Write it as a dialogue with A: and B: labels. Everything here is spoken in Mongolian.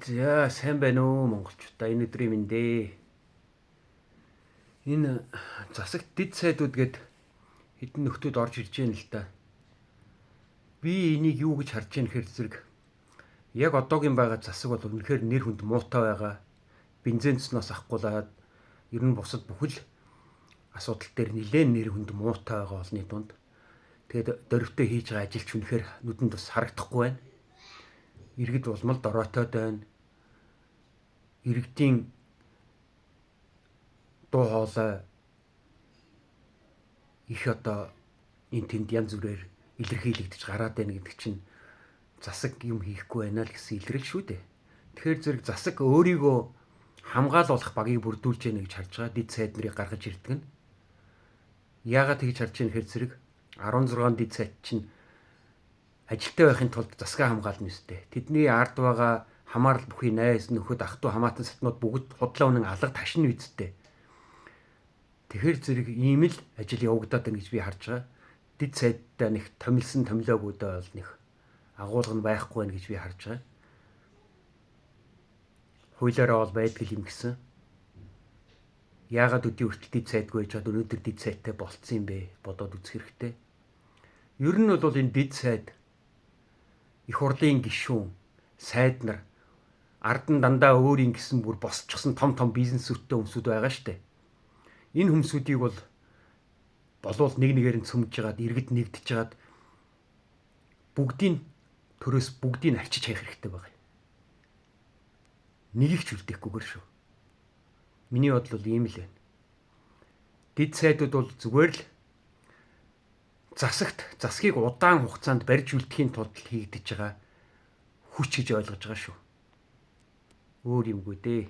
A: За сайн байна уу монголчуудаа, энэ өдрийн мэндэ. Энэ засагт дэд сайдууд гээд хэдэн нөхдүүд орж ирж байна л да. Би энийг юу гэж харж байна гэхээр зэрэг яг одоогийн байгаа засаг бол үнэхээр нэр хүнд муутай байгаа. Бензин цэснээс ахгуулаад ер нь бусад бүхэл асуудал дээр нэлээд нэр хүнд муутай байгаа олны дунд. Тэгээд дөрвтэй хийж байгаа ажилч үнэхээр нүдэнд бас харагдахгүй байна. Иргэд улмал доройтой байна. Иргэдийн дуу хоолой их одоо энэ тэнд янз бүрээр илэрхийлэгдэж гараад байна гэдэг чинь засаг юм хийхгүй байна л гэсэн илрэл шүү дээ. Тэгэхээр зэрэг засаг өөрийгөө хамгаалуулах багийг бүрдүүлж яана гэж харж байгаа. Дэд сайд нарыг гаргаж ирдэг нь. Яагаад тэгж харж яана гэхээр зэрэг 16 дэд сайд чинь ажилтаа байхын тулд засгаа хамгаална үстэй. Тэдний ард байгаа хамаарал бүхий найз нөхөд ах トゥ хамаатан сатнууд бүгд худлаа үнэн алга ташин үсттэй. Тэгэхээр зэрэг ийм л ажил явагдаад байна гэж би харж байгаа. Дэд сайдтай нэг томилсон томилоогүйдээ бол нэг агуулга нь байхгүй байна гэж би харж байгаа. Хуулиараа бол байдаг юм гэсэн. Яагаад өдий хүртэл дэд сайдгүй байж чад өнөөдөр дэд сайдтай болцсон юм бэ? Бодоод үзэх хэрэгтэй. Ер нь бол энэ дэд сайд их хурлын гишүүн, сайд нар ард нь дандаа өөрийн гэсэн бүр босчихсон том бизнесүүдтэй хүмүүсүүд байгаа штэ. Энэ хүмүүсүүдийг болвол нэг нэгээр нь цөмж жагаад иргэд нэгдэж жагаад бүгдийн төрөөс бүгдийг авчиж хаях хэрэгтэй байгаа юм. Нэг их ч үлдээхгүйгээр шүү. Миний бодол бол ийм л байна. Дэд сайдууд бол зүгээр л засгийг удаан хугацаанд барьж үлдэхийн тулд хийгдэж байгаа хүч гэж ойлгож байгаа шүү. Өөр юмгүй дээ.